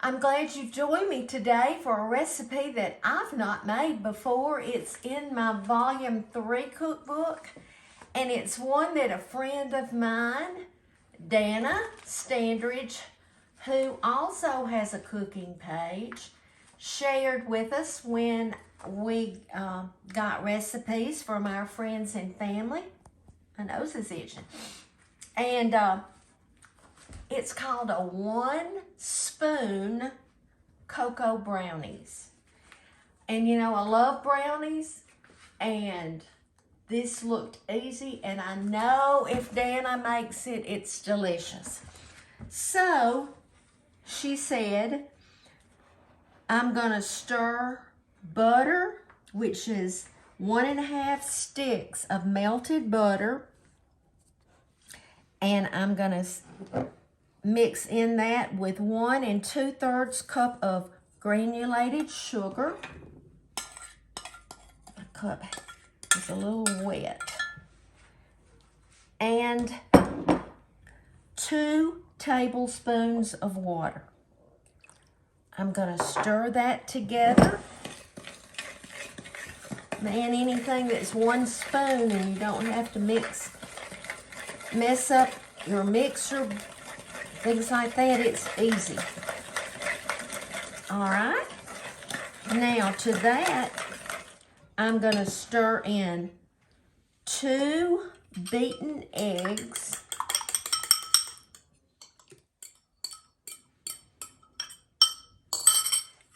I'm glad you joined me today for a recipe that I've not made before. It's in my Volume 3 cookbook, and it's one that a friend of mine, Danna Standridge, who also has a cooking page, shared with us when we got recipes from our friends and family. My nose is itching. And it's called a 1-spoon cocoa brownies. And you know, I love brownies, and this looked easy, and I know if Danna makes it, it's delicious. So she said, I'm gonna stir butter, which is 1.5 sticks of melted butter, and I'm gonna mix in that with 1 2/3 cup of granulated sugar. The cup is a little wet. And 2 tablespoons of water. I'm gonna stir that together. Man, anything that's 1 spoon and you don't have to mess up your mixer, things like that, it's easy. All right. Now to that, I'm gonna stir in 2 beaten eggs,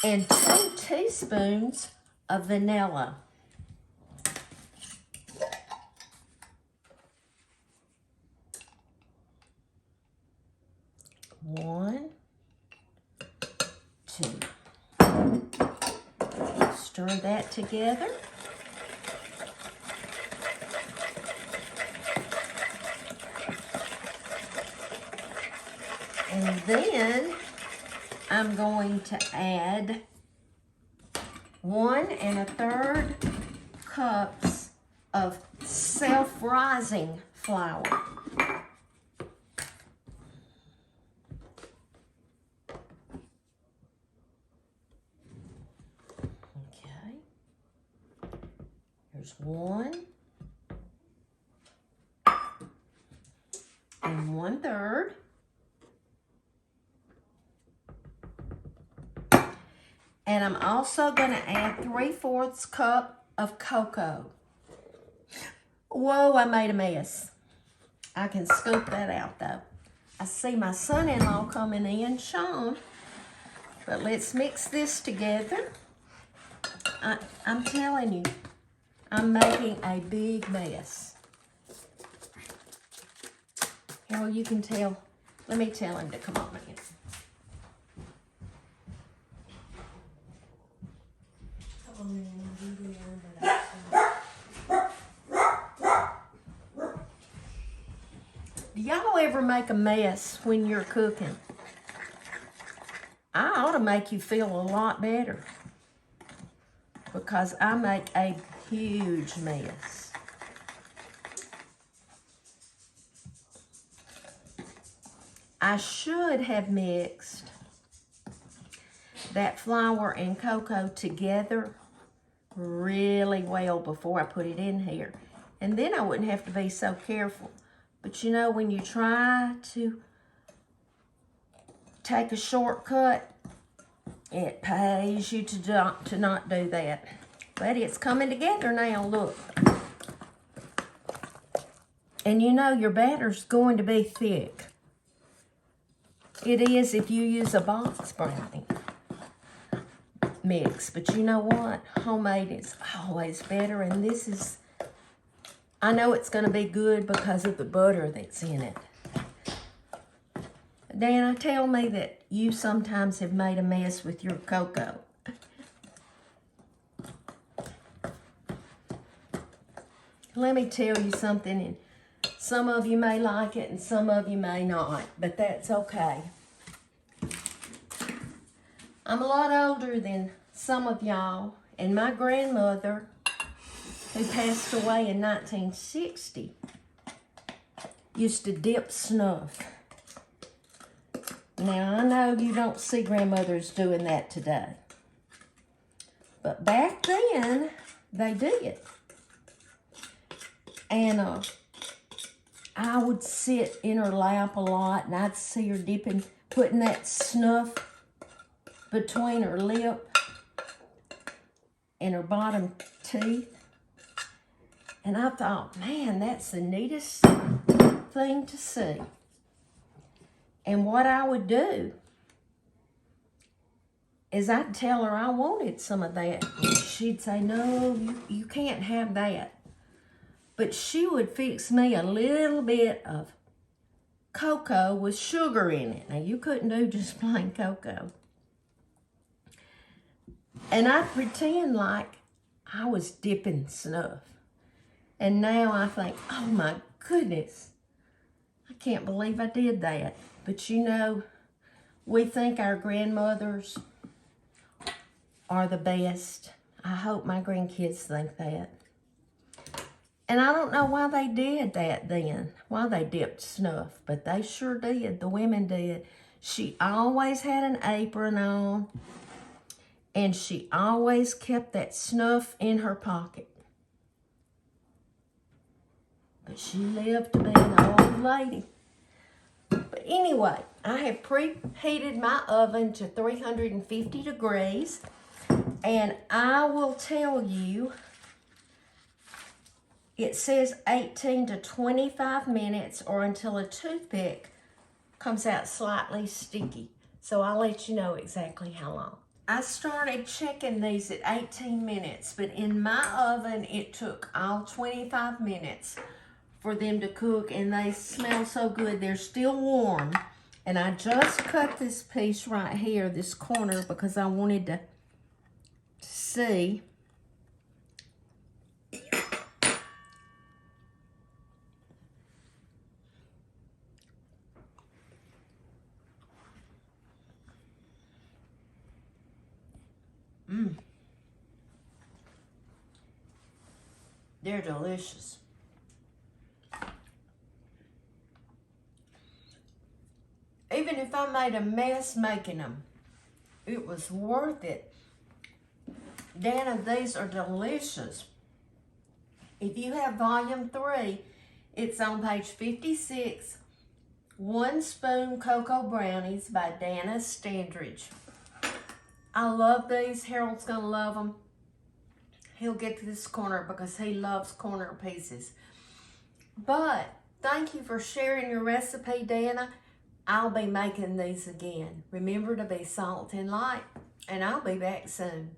and 2 teaspoons of vanilla. One, 2. Stir that together. And then I'm going to add 1 1/3 cups of self-rising flour. Okay. Here's 1 1/3. And I'm also going to add 3/4 cup of cocoa. Whoa, I made a mess. I can scoop that out though. I see my son-in-law coming in, Sean. But let's mix this together. I'm telling you, I'm making a big mess. Well, you can tell. Let me tell him to come on in. Do y'all ever make a mess when you're cooking? I ought to make you feel a lot better, because I make a huge mess. I should have mixed that flour and cocoa together really well before I put it in here. And then I wouldn't have to be so careful. But you know, when you try to take a shortcut, it pays you to not do that. But it's coming together now, look. And you know your batter's going to be thick. It is if you use a box brownie mix. But you know what? Homemade is always better. And this is, I know it's going to be good because of the butter that's in it. Danna, tell me that you sometimes have made a mess with your cocoa. Let me tell you something, and some of you may like it and some of you may not, but that's okay. I'm a lot older than some of y'all, and my grandmother, who passed away in 1960, used to dip snuff Now, I know you don't see grandmothers doing that today. But back then, they did. And I would sit in her lap a lot, and I'd see her putting that snuff between her lip and her bottom teeth. And I thought, man, that's the neatest thing to see. And what I would do is I'd tell her I wanted some of that. And she'd say, no, you can't have that. But she would fix me a little bit of cocoa with sugar in it. Now, you couldn't do just plain cocoa. And I'd pretend like I was dipping snuff. And now I think, oh my goodness, I can't believe I did that. But you know, we think our grandmothers are the best. I hope my grandkids think that. And I don't know why they did that then, why they dipped snuff, but they sure did. The women did. She always had an apron on, and she always kept that snuff in her pocket. But she lived to be an old lady. But anyway, I have preheated my oven to 350 degrees. And I will tell you, it says 18 to 25 minutes or until a toothpick comes out slightly sticky. So I'll let you know exactly how long. I started checking these at 18 minutes, but in my oven, it took all 25 minutes for them to cook, and they smell so good. They're still warm. And I just cut this piece right here, this corner, because I wanted to see. They're delicious. Even if I made a mess making them, it was worth it. Danna, these are delicious. If you have volume 3, it's on page 56. 1 Spoon Cocoa Brownies by Danna Standridge. I love these. Harold's gonna love them. He'll get to this corner because he loves corner pieces. But thank you for sharing your recipe, Danna. I'll be making these again. Remember to be salt and light, and I'll be back soon.